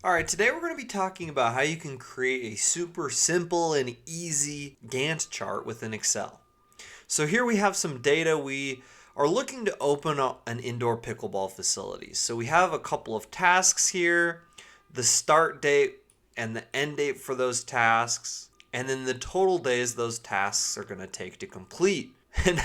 Alright, today we're going to be talking about how you can create a super simple and easy Gantt chart within Excel. So here we have some data. We are looking to open up an indoor pickleball facility. So we have a couple of tasks here, the start date and the end date for those tasks, and then the total days those tasks are going to take to complete. And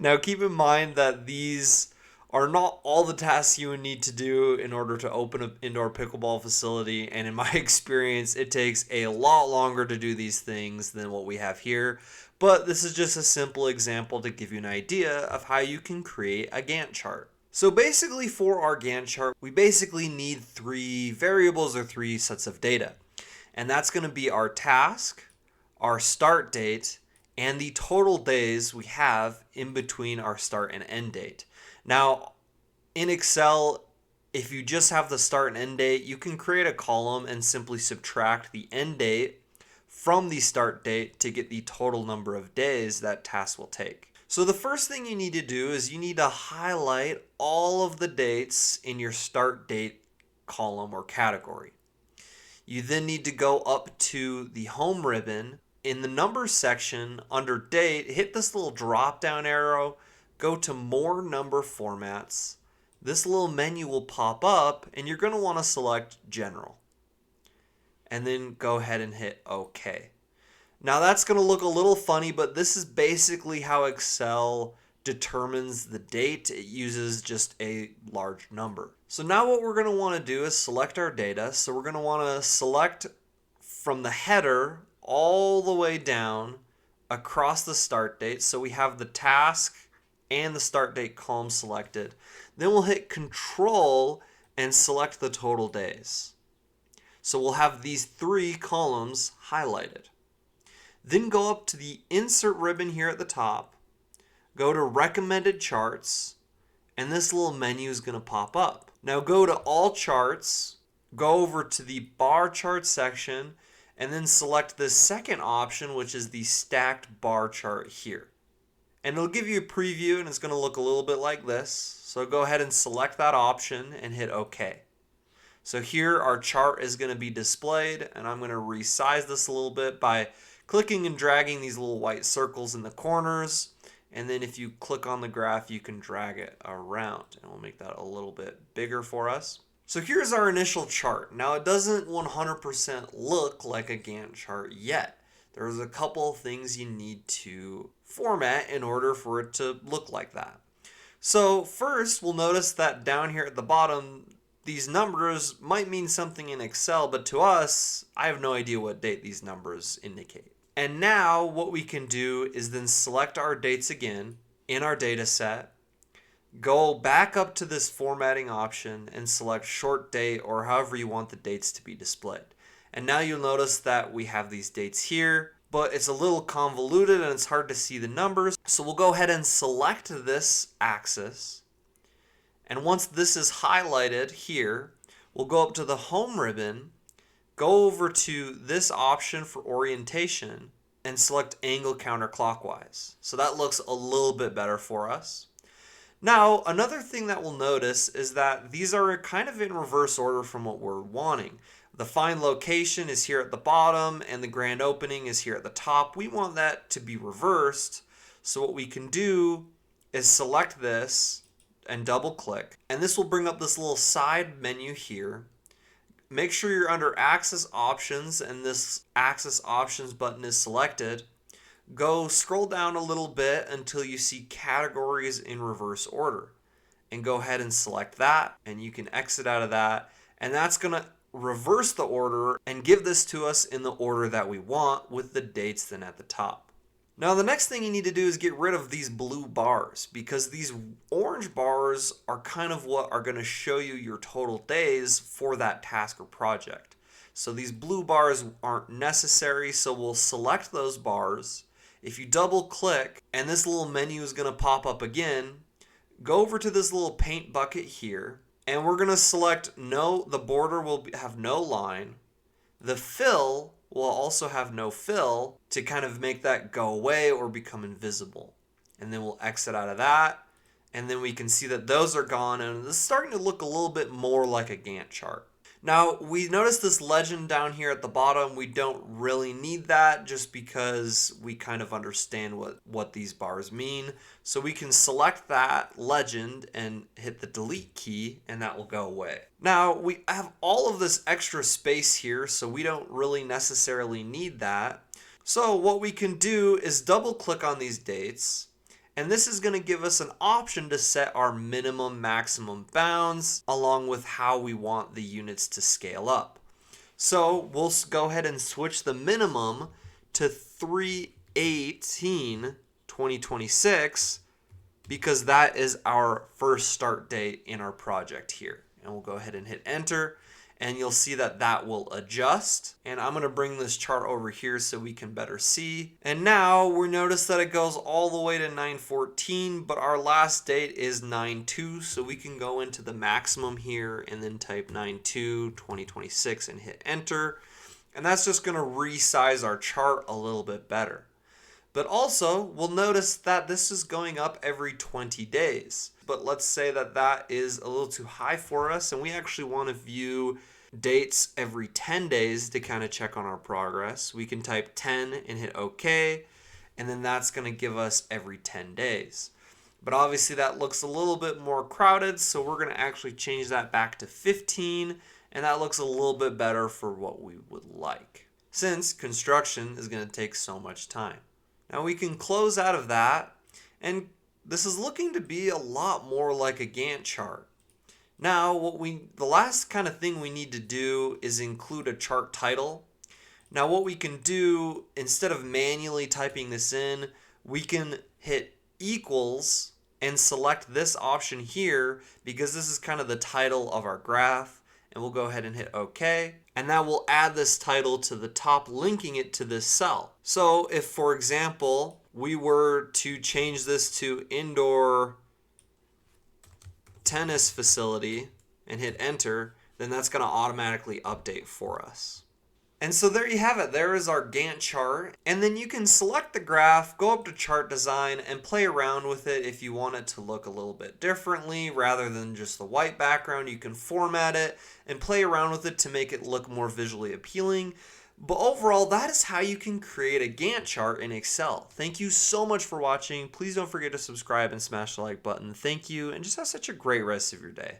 now keep in mind that these are not all the tasks you would need to do in order to open an indoor pickleball facility. And in my experience, it takes a lot longer to do these things than what we have here. But this is just a simple example to give you an idea of how you can create a Gantt chart. So basically for our Gantt chart, we basically need three variables or three sets of data. And that's going to be our task, our start date, and the total days we have in between our start and end date. Now, in Excel, if you just have the start and end date, you can create a column and simply subtract the end date from the start date to get the total number of days that task will take. So the first thing you need to do is you need to highlight all of the dates in your start date column or category. You then need to go up to the home ribbon. In the numbers section, under date, hit this little drop down arrow, go to more number formats. This little menu will pop up and you're going to want to select general. And then go ahead and hit OK. Now that's going to look a little funny, but this is basically how Excel determines the date. It uses just a large number. So now what we're going to want to do is select our data. So we're going to want to select from the header all the way down across the start date. So we have the task and the start date column selected. Then we'll hit Control and select the total days. So we'll have these three columns highlighted. Then go up to the Insert ribbon here at the top, go to Recommended Charts, and this little menu is going to pop up. Now go to All Charts, go over to the Bar Chart section, and then select the second option, which is the Stacked Bar Chart here. And it'll give you a preview, and it's going to look a little bit like this. So go ahead and select that option and hit OK. So here our chart is going to be displayed, and I'm going to resize this a little bit by clicking and dragging these little white circles in the corners. And then if you click on the graph, you can drag it around, and we'll make that a little bit bigger for us. So here's our initial chart. Now it doesn't 100% look like a Gantt chart yet. There's a couple of things you need to format in order for it to look like that. So first, we'll notice that down here at the bottom, these numbers might mean something in Excel, but to us, I have no idea what date these numbers indicate. And now what we can do is then select our dates again in our data set, go back up to this formatting option and select short date or however you want the dates to be displayed. And now you'll notice that we have these dates here, but it's a little convoluted and it's hard to see the numbers. So we'll go ahead and select this axis. And once this is highlighted here, we'll go up to the home ribbon, go over to this option for orientation, and select angle counterclockwise. So that looks a little bit better for us. Now, another thing that we'll notice is that these are kind of in reverse order from what we're wanting. The find location is here at the bottom and the grand opening is here at the top. We want that to be reversed. So what we can do is select this and double click, and this will bring up this little side menu here. Make sure you're under Access Options and this Access Options button is selected. Go scroll down a little bit until you see Categories in reverse order, and go ahead and select that, and you can exit out of that, and that's going to reverse the order and give this to us in the order that we want with the dates then at the top. Now the next thing you need to do is get rid of these blue bars, because these orange bars are kind of what are going to show you your total days for that task or project. So these blue bars aren't necessary, so we'll select those bars. If you double click and this little menu is going to pop up again, go over to this little paint bucket here, and we're going to select the border will have no line. The fill will also have no fill to kind of make that go away or become invisible. And then we'll exit out of that, and then we can see that those are gone, and it's starting to look a little bit more like a Gantt chart. Now, we notice this legend down here at the bottom. We don't really need that just because we kind of understand what these bars mean. So we can select that legend and hit the delete key, and that will go away. Now, we have all of this extra space here, so we don't really necessarily need that. So what we can do is double click on these dates. And this is going to give us an option to set our minimum maximum bounds along with how we want the units to scale up. So we'll go ahead and switch the minimum to 3/18/2026 because that is our first start date in our project here. And we'll go ahead and hit enter. And you'll see that that will adjust. And I'm going to bring this chart over here so we can better see. And now we notice that it goes all the way to 9/14, but our last date is 9/2. So we can go into the maximum here and then type 9/2/2026 and hit enter. And that's just going to resize our chart a little bit better. But also, we'll notice that this is going up every 20 days. But let's say that that is a little too high for us, and we actually want to view dates every 10 days to kind of check on our progress. We can type 10 and hit OK, and then that's going to give us every 10 days. But obviously that looks a little bit more crowded, so we're going to actually change that back to 15, and that looks a little bit better for what we would like, since construction is going to take so much time. Now we can close out of that, and this is looking to be a lot more like a Gantt chart. Now the last kind of thing we need to do is include a chart title. Now what we can do, instead of manually typing this in, we can hit equals and select this option here because this is kind of the title of our graph. And we'll go ahead and hit OK. And that will add this title to the top, linking it to this cell. So if, for example, we were to change this to indoor tennis facility and hit enter, then that's going to automatically update for us. And so there you have it. There is our Gantt chart. And then you can select the graph, go up to chart design, and play around with it if you want it to look a little bit differently. Rather than just the white background, you can format it and play around with it to make it look more visually appealing. But overall, that is how you can create a Gantt chart in Excel. Thank you so much for watching. Please don't forget to subscribe and smash the like button. Thank you, and just have such a great rest of your day.